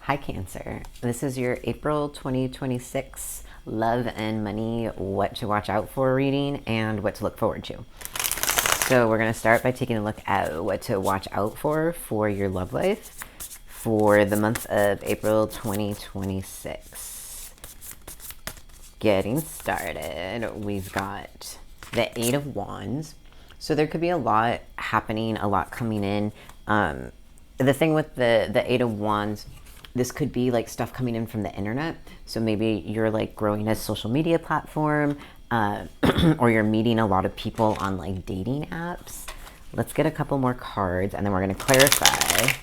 Hi, Cancer. This is your April 2026 love and money, what to watch out for reading and what to look forward to. So, we're going to start by taking a look at what to watch out for your love life for the month of April 2026. Getting started, we've got the Eight of Wands. So, there could be a lot happening, a lot coming in. The thing with the Eight of Wands, this could be like stuff coming in from the internet. So maybe you're like growing a social media platform, or you're meeting a lot of people on like dating apps. Let's get a couple more cards and then we're going to clarify.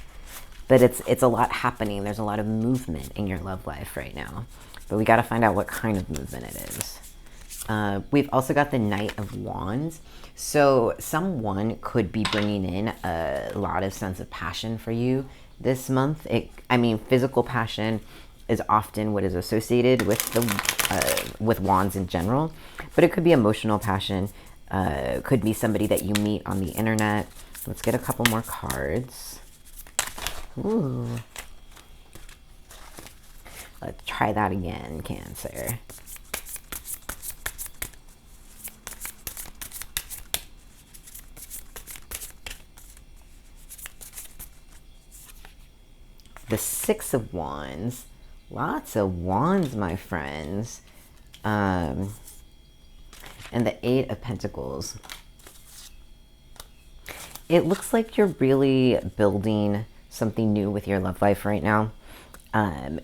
But it's a lot happening. There's a lot of movement in your love life right now. But we got to find out what kind of movement it is. We've also got the Knight of Wands. So someone could be bringing in a lot of sense of passion for you this month. Physical passion is often what is associated with wands in general, but it could be emotional passion. Could be somebody that you meet on the internet. Let's get a couple more cards. Ooh. Let's try that again, Cancer. The Six of Wands. Lots of wands, my friends. And the Eight of Pentacles. It looks like you're really building something new with your love life right now.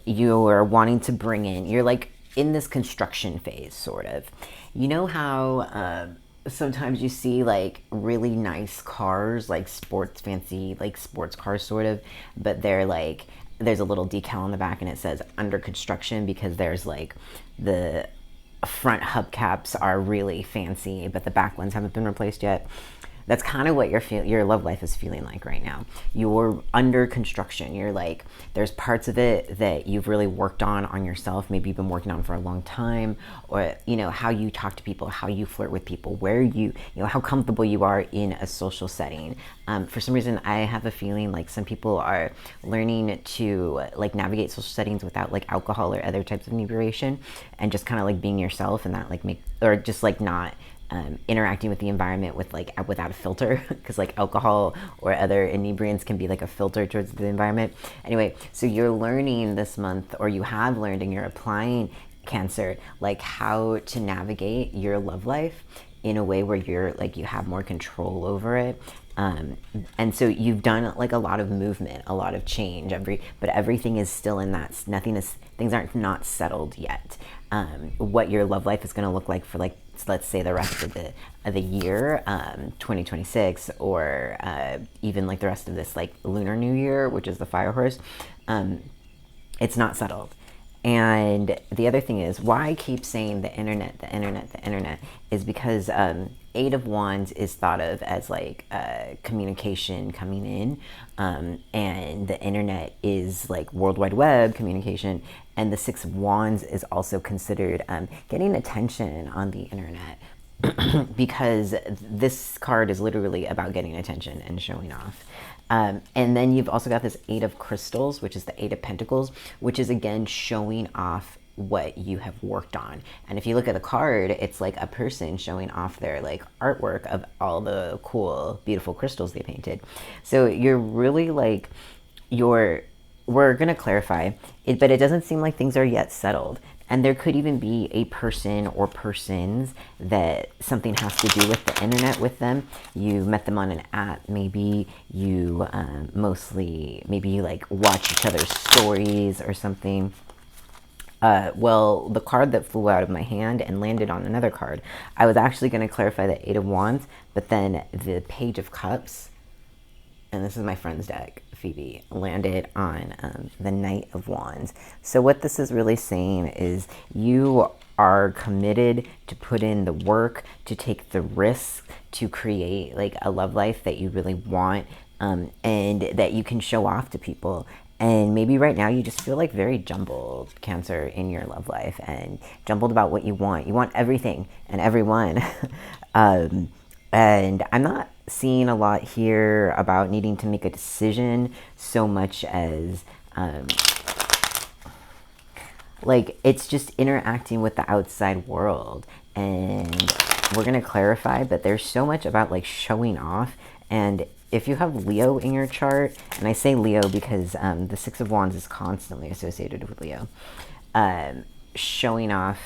You're wanting to bring in, you're like in this construction phase, sort of. You know how sometimes you see like really nice cars, like fancy sports cars sort of, but they're like, there's a little decal on the back and it says under construction because there's like the front hubcaps are really fancy, but the back ones haven't been replaced yet. That's kind of what your love life is feeling like right now. You're under construction. You're like, there's parts of it that you've really worked on yourself. Maybe you've been working on for a long time, or, how you talk to people, how you flirt with people, where how comfortable you are in a social setting. For some reason, I have a feeling like some people are learning to like navigate social settings without like alcohol or other types of inebriation, and just kind of like being yourself and not like not interacting with the environment without a filter, because like alcohol or other inebriants can be like a filter towards the environment. Anyway, so you're learning this month, or you have learned and you're applying, Cancer, like how to navigate your love life in a way where you're like, you have more control over it. And so you've done like a lot of movement, a lot of change, but everything is still in that, things aren't not settled yet. What your love life is going to look like for like, let's say the rest of the year, 2026, or even like the rest of this like Lunar New Year, which is the fire horse, it's not settled. And the other thing is, why I keep saying the internet is because Eight of Wands is thought of as like communication coming in, and the internet is like World Wide Web communication, and the Six of Wands is also considered getting attention on the internet, because this card is literally about getting attention and showing off. And then you've also got this Eight of Crystals, which is the Eight of Pentacles, which is again showing off what you have worked on. And if you look at the card, it's like a person showing off their like artwork of all the cool, beautiful crystals they painted. So you're really like, we're going to clarify it, but it doesn't seem like things are yet settled. And there could even be a person or persons that something has to do with the internet with them. You met them on an app. Maybe you maybe you like watch each other's stories or something. Well, the card that flew out of my hand and landed on another card, I was actually going to clarify the Eight of Wands, but then the Page of Cups, and this is my friend's deck, Phoebe, landed on the Knight of Wands. So what this is really saying is you are committed to put in the work, to take the risk, to create like a love life that you really want, and that you can show off to people. And maybe right now you just feel like very jumbled, Cancer, in your love life, and jumbled about what you want. You want everything and everyone. And I'm not seeing a lot here about needing to make a decision so much as like it's just interacting with the outside world. And we're going to clarify, but there's so much about like showing off. And if you have Leo in your chart, and I say Leo because the Six of Wands is constantly associated with Leo, showing off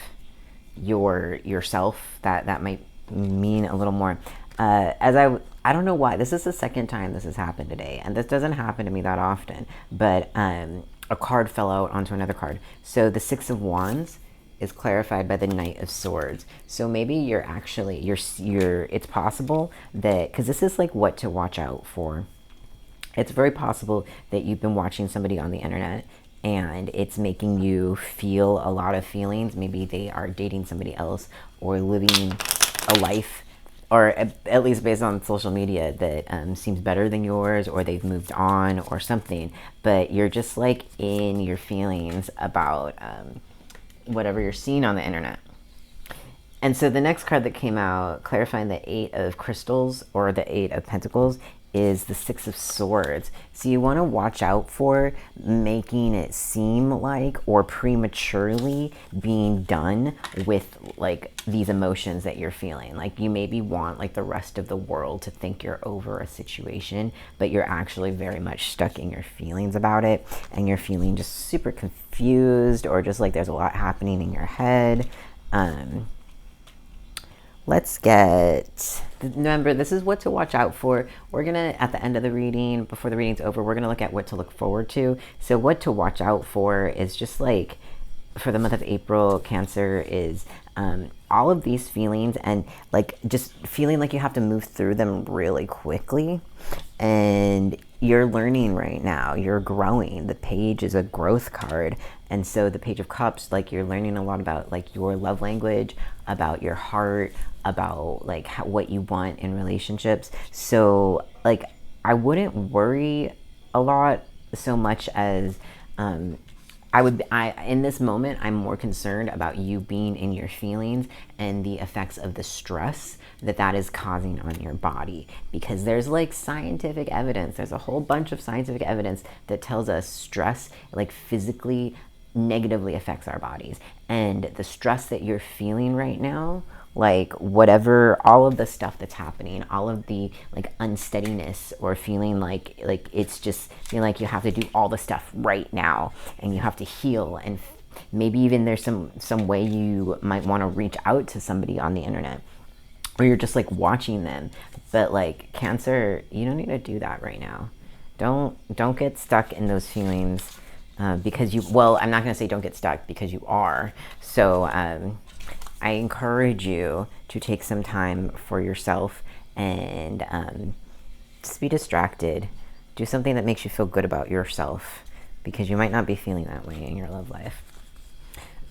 yourself, that might mean a little more. As I don't know why this is the second time this has happened today, and this doesn't happen to me that often, but a card fell out onto another card. So the Six of Wands is clarified by the Knight of Swords. So maybe you're actually it's possible that, because this is like what to watch out for, it's very possible that you've been watching somebody on the internet and it's making you feel a lot of feelings. Maybe they are dating somebody else or living a life, or at least based on social media, that seems better than yours, or they've moved on or something. But you're just like in your feelings about whatever you're seeing on the internet. And so the next card that came out, clarifying the Eight of Crystals or the Eight of Pentacles, is the Six of Swords. So you want to watch out for making it seem like, or prematurely being done with like these emotions that you're feeling. Like you maybe want like the rest of the world to think you're over a situation, but you're actually very much stuck in your feelings about it, and you're feeling just super confused, or just like there's a lot happening in your head. Let's get, remember, this is what to watch out for. We're going to, at the end of the reading, before the reading's over, we're going to look at what to look forward to. So what to watch out for is just like, for the month of April, Cancer, is all of these feelings, and like just feeling like you have to move through them really quickly. And you're learning right now, you're growing. The page is a growth card. And so the Page of Cups, like you're learning a lot about like your love language, about your heart, about like what you want in relationships. So like I wouldn't worry a lot so much as I in this moment, I'm more concerned about you being in your feelings and the effects of the stress that is causing on your body. Because there's like scientific evidence, there's a whole bunch of scientific evidence that tells us stress like physically negatively affects our bodies. And the stress that you're feeling right now, like whatever, all of the stuff that's happening, all of the like unsteadiness, or feeling like it's just feeling like you have to do all the stuff right now and you have to heal, and maybe even there's some way you might want to reach out to somebody on the internet, or you're just like watching them. But like Cancer, you don't need to do that right now. Don't get stuck in those feelings, because I'm not going to say don't get stuck, because you are. So I encourage you to take some time for yourself and just be distracted. Do something that makes you feel good about yourself, because you might not be feeling that way in your love life.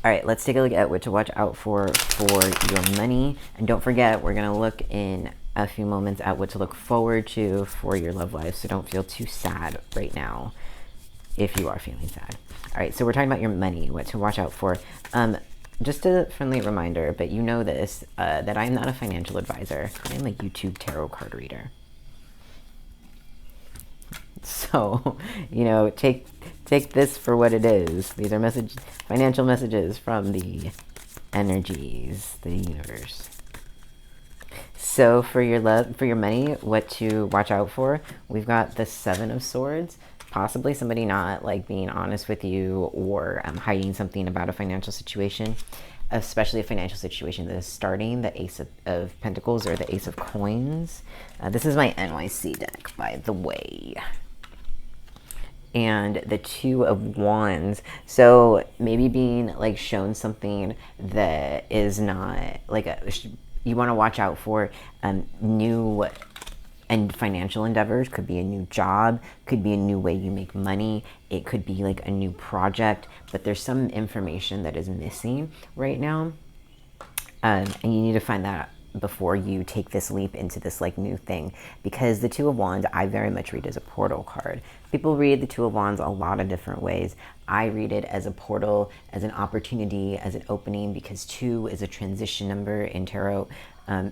All right, let's take a look at what to watch out for your money. And don't forget, we're going to look in a few moments at what to look forward to for your love life. So don't feel too sad right now if you are feeling sad. All right, so we're talking about your money, what to watch out for. Just a friendly reminder, but you know this, that I'm not a financial advisor. I'm a YouTube tarot card reader. So, you know, take this for what it is. These are financial messages from the energies, the universe. So for your money, what to watch out for, we've got the Seven of Swords. Possibly somebody not like being honest with you, or hiding something about a financial situation, especially a financial situation that is starting. The Ace of Pentacles, or the Ace of Coins. This is my NYC deck, by the way. And the Two of Wands. So maybe being like shown something that is not like you want to watch out for new and financial endeavors. Could be a new job, could be a new way you make money, it could be like a new project, but there's some information that is missing right now, and you need to find that before you take this leap into this like new thing. Because the Two of Wands, I very much read as a portal card. People read the Two of Wands a lot of different ways. I read it as a portal, as an opportunity, as an opening, because 2 is a transition number in tarot.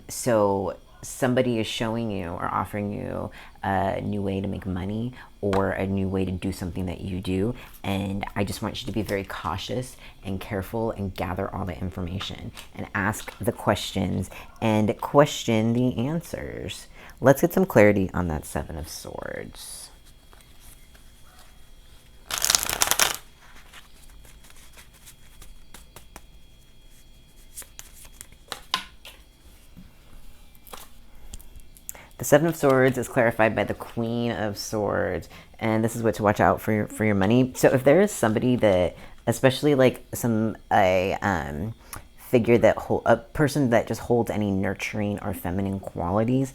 So somebody is showing you or offering you a new way to make money or a new way to do something that you do. And I just want you to be very cautious and careful and gather all the information and ask the questions and question the answers. Let's get some clarity on that Seven of Swords. The Seven of Swords is clarified by the Queen of Swords, and this is what to watch out for your money. So if there is somebody that, especially like figure that a person that just holds any nurturing or feminine qualities,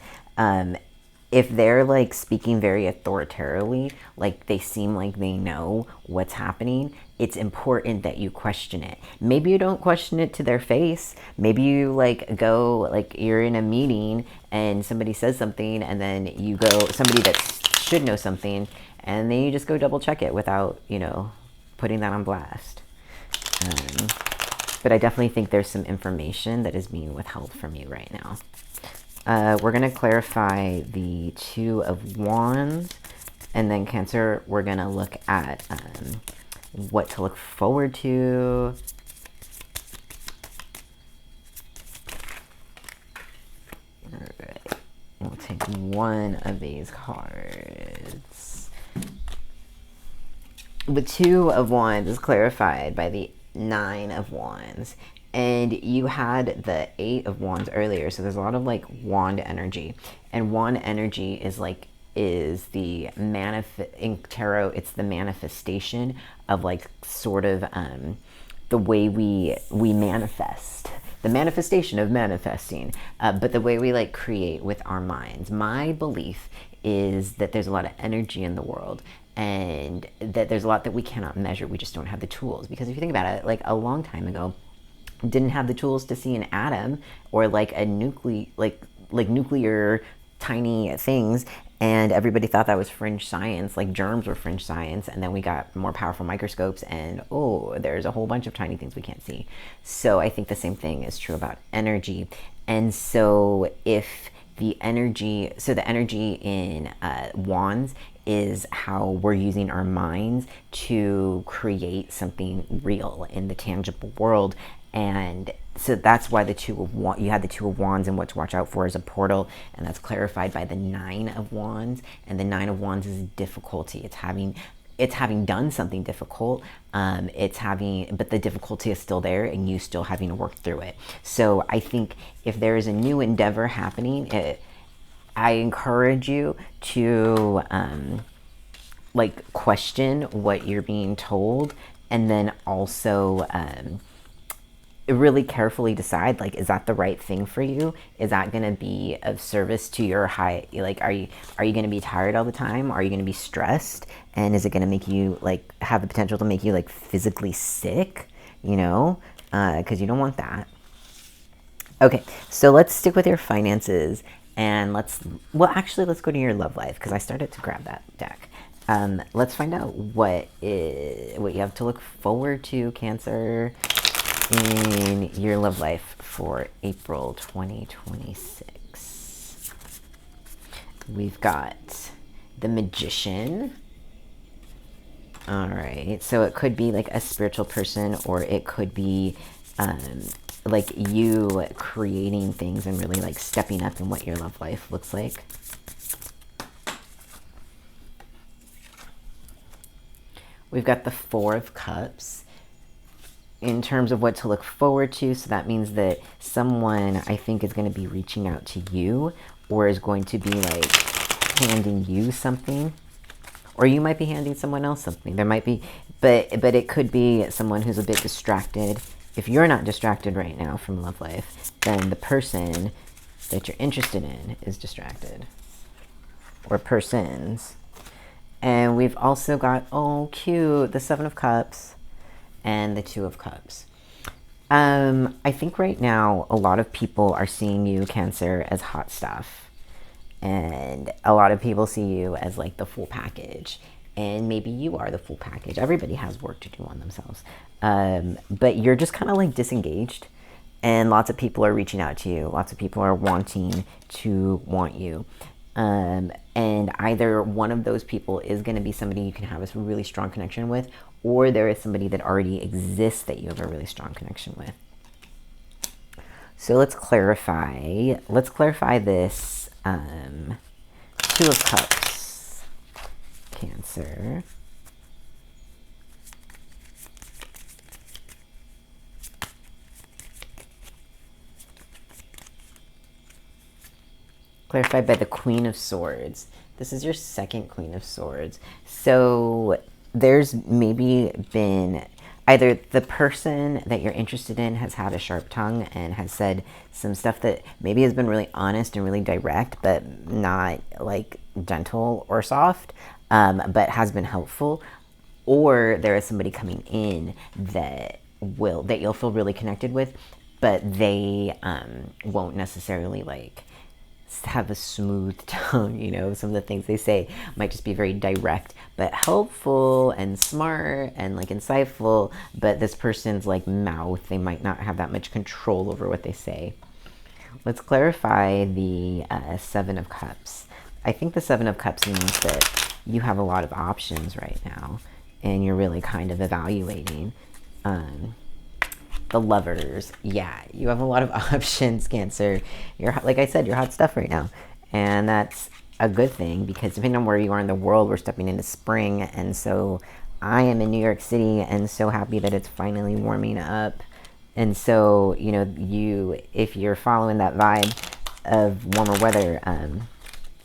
if they're like speaking very authoritatively, like they seem like they know what's happening, it's important that you question it. Maybe you don't question it to their face. Maybe you like go, like you're in a meeting and somebody says something and then you go, somebody that should know something, and then you just go double check it without, putting that on blast. But I definitely think there's some information that is being withheld from you right now. We're going to clarify the Two of Wands, and then Cancer, we're going to look at what to look forward to. All right, we'll take one of these cards. The Two of Wands is clarified by the Nine of Wands. And you had the Eight of Wands earlier, so there's a lot of like wand energy. And wand energy is the in tarot, it's the manifestation of like sort of the way we manifest. The manifestation of manifesting, but the way we like create with our minds. My belief is that there's a lot of energy in the world, and that there's a lot that we cannot measure. We just don't have the tools. Because if you think about it, like a long time ago, didn't have the tools to see an atom or like a nuclear tiny things, and everybody thought that was fringe science, like germs were fringe science, and then we got more powerful microscopes and there's a whole bunch of tiny things we can't see. So I think the same thing is true about energy. And so if the energy in wands is how we're using our minds to create something real in the tangible world. And so that's why you had the Two of Wands, and what to watch out for is a portal, and that's clarified by the Nine of Wands. And the Nine of Wands is difficulty. It's having done something difficult. But the difficulty is still there, and you still having to work through it. So I think if there is a new endeavor happening, I encourage you to question what you're being told, and then also really carefully decide, like, is that the right thing for you? Is that going to be of service to your are you going to be tired all the time? Are you going to be stressed? And is it going to make you have the potential to make you physically sick, because you don't want that. Okay, so let's stick with your finances, and let's go to your love life, because I started to grab that deck. Let's find out what you have to look forward to, Cancer, in your love life for April 2026. We've got the Magician. All right, so it could be like a spiritual person, or it could be you creating things and really stepping up in what your love life looks like. We've got the Four of Cups in terms of what to look forward to. So that means that someone, I think, is going to be reaching out to you, or is going to be handing you something, or you might be handing someone else something. There might be, but it could be someone who's a bit distracted. If you're not distracted right now from love life, then the person that you're interested in is distracted, or persons. And we've also got, oh, cute, the Seven of Cups and the Two of Cups. I think right now a lot of people are seeing you, Cancer, as hot stuff. And a lot of people see you as the full package. And maybe you are the full package. Everybody has work to do on themselves. But you're just kind of disengaged. And lots of people are reaching out to you. Lots of people are wanting to want you. And either one of those people is going to be somebody you can have a really strong connection with, or there is somebody that already exists that you have a really strong connection with. So let's clarify. Let's clarify this Two of Cups, Cancer. Clarified by the Queen of Swords. This is your second Queen of Swords. So there's maybe been either the person that you're interested in has had a sharp tongue and has said some stuff that maybe has been really honest and really direct, but not like gentle or soft, but has been helpful. Or there is somebody coming in that you'll feel really connected with, but they won't necessarily like have a smooth tone. You know, some of the things they say might just be very direct but helpful and smart and like insightful, but this person's like mouth, they might not have that much control over what they say. Let's clarify the Seven of Cups. I think the Seven of Cups means that you have a lot of options right now and you're really kind of evaluating. The Lovers, yeah, you have a lot of options, Cancer. You're, like I said, you're hot stuff right now, and that's a good thing because depending on where you are in the world, we're stepping into spring, and so I am in New York City and so happy that it's finally warming up. And so, you know, if you're following that vibe of warmer weather,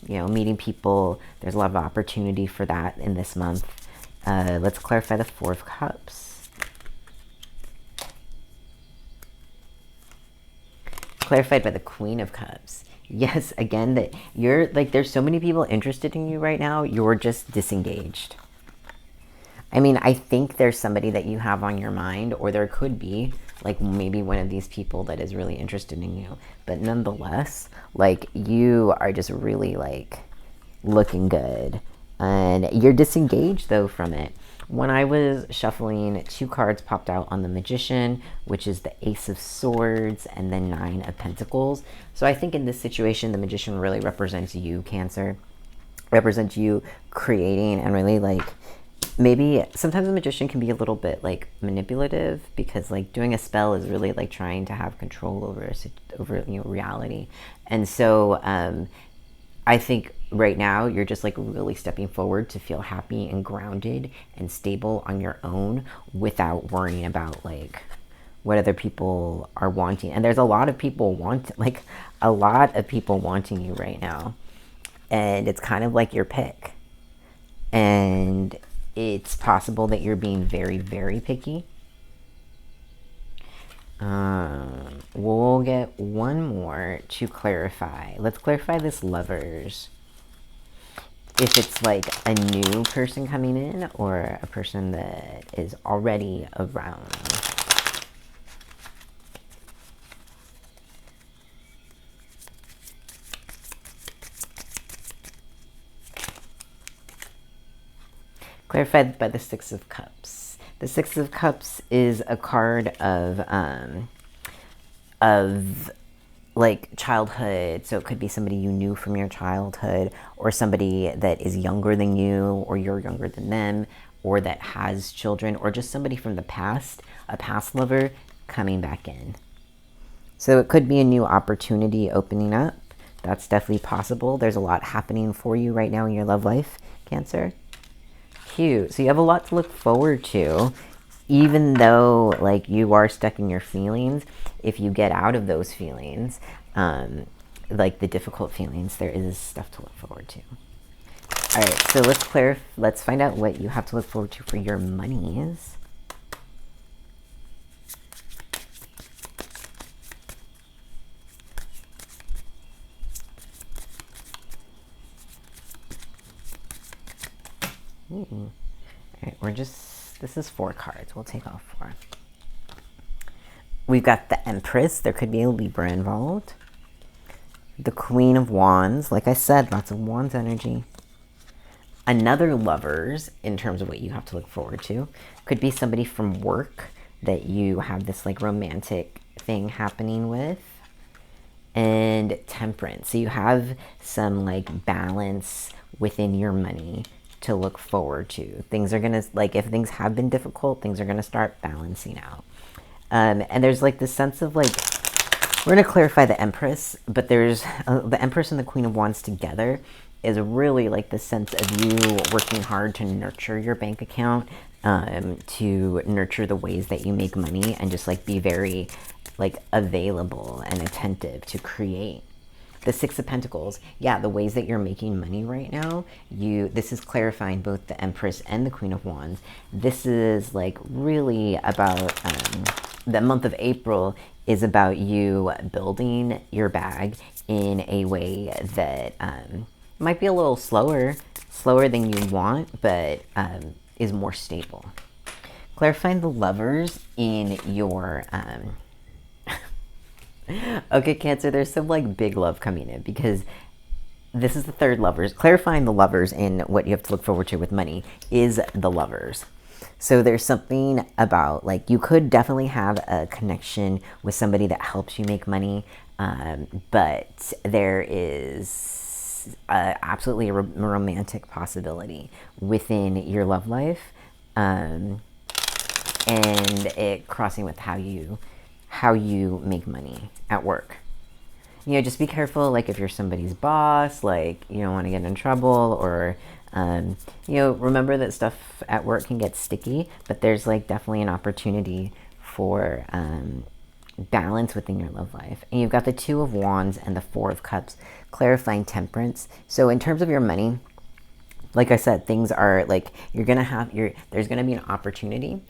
you know, meeting people, there's a lot of opportunity for that in this month. Let's clarify the Four of Cups. Clarified by the Queen of Cups. Yes, again, that you're like, there's so many people interested in you right now, you're just disengaged. I mean, I think there's somebody that you have on your mind, or there could be like maybe one of these people that is really interested in you, but nonetheless, like you are just really like looking good and you're disengaged though from it. When I was shuffling, two cards popped out on the Magician, which is the Ace of Swords and the Nine of Pentacles. So I think in this situation, the Magician really represents you, Cancer. Represents you creating and really like, maybe sometimes the Magician can be a little bit like manipulative because like doing a spell is really like trying to have control over you know, reality. And so I think right now you're just like really stepping forward to feel happy and grounded and stable on your own without worrying about like what other people are wanting. And there's a lot of people wanting you right now. And it's kind of like your pick. And it's possible that you're being very, very picky. We'll get one more to clarify. Let's clarify this Lovers. If it's like a new person coming in or a person that is already around. Clarified by the Six of Cups. The Six of Cups is a card of like childhood. So it could be somebody you knew from your childhood or somebody that is younger than you or you're younger than them or that has children or just somebody from the past, a past lover coming back in. So it could be a new opportunity opening up. That's definitely possible. There's a lot happening for you right now in your love life, Cancer. Cute. So you have a lot to look forward to, even though like you are stuck in your feelings. If you get out of those feelings, like the difficult feelings, there is stuff to look forward to. All right, so let's find out what you have to look forward to for your monies. All right, this is 4 cards. We'll take off 4. We've got the Empress. There could be a Libra involved. The Queen of Wands. Like I said, lots of Wands energy. Another Lovers, in terms of what you have to look forward to. Could be somebody from work that you have this like romantic thing happening with, and Temperance. So you have some like balance within your money to look forward to. Things are gonna, like, if things have been difficult, things are gonna start balancing out. And there's like this sense of like, we're gonna clarify the Empress, but there's the Empress and the Queen of Wands together is really like the sense of you working hard to nurture your bank account, to nurture the ways that you make money, and just like be very like available and attentive to create. The Six of Pentacles, yeah, the ways that you're making money right now, this is clarifying both the Empress and the Queen of Wands. This is like really about, the month of April is about you building your bag in a way that might be a little slower than you want, but is more stable. Clarifying the Lovers in your... Okay, Cancer, there's some like big love coming in because this is the third Lovers. Clarifying the Lovers in what you have to look forward to with money is the Lovers. So there's something about, like, you could definitely have a connection with somebody that helps you make money, but there is absolutely a romantic possibility within your love life, and it crossing with how you make money at work. You know, just be careful, like, if you're somebody's boss, like, you don't want to get in trouble, or, you know, remember that stuff at work can get sticky, but there's, like, definitely an opportunity for balance within your love life. And you've got the Two of Wands and the Four of Cups, clarifying Temperance. So in terms of your money, like I said, things are, like, there's going to be an opportunity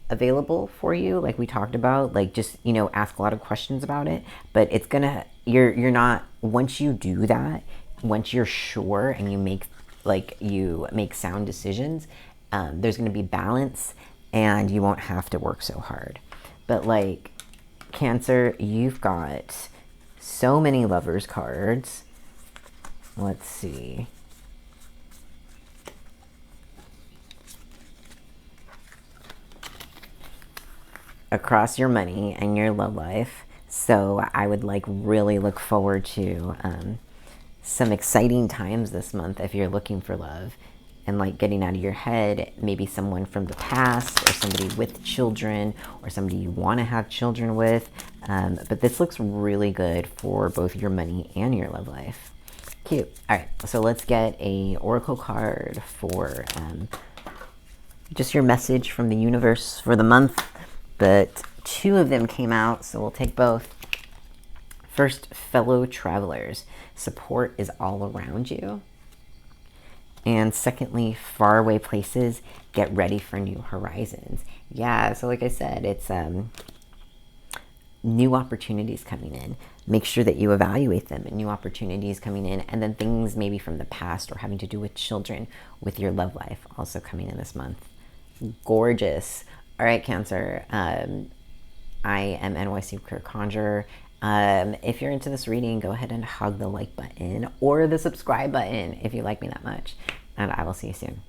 available for you, like we talked about, like, just, you know, ask a lot of questions about it, but it's gonna, you're not, once you do that, once you're sure and you make sound decisions, there's gonna be balance and you won't have to work so hard. But like, Cancer, you've got so many Lovers cards. Let's see. Across your money and your love life. So I would like really look forward to some exciting times this month if you're looking for love, and like getting out of your head, maybe someone from the past or somebody with children or somebody you want to have children with. But this looks really good for both your money and your love life. Cute. All right, so let's get a oracle card for just your message from the universe for the month. But two of them came out, so we'll take both. First, fellow travelers. Support is all around you. And secondly, faraway places. Get ready for new horizons. Yeah, so like I said, it's new opportunities coming in. Make sure that you evaluate them, and new opportunities coming in, and then things maybe from the past or having to do with children, with your love life, also coming in this month. Gorgeous. All right, Cancer, I am NYC Queer Conjurer. If you're into this reading, go ahead and hug the like button or the subscribe button if you like me that much. And I will see you soon.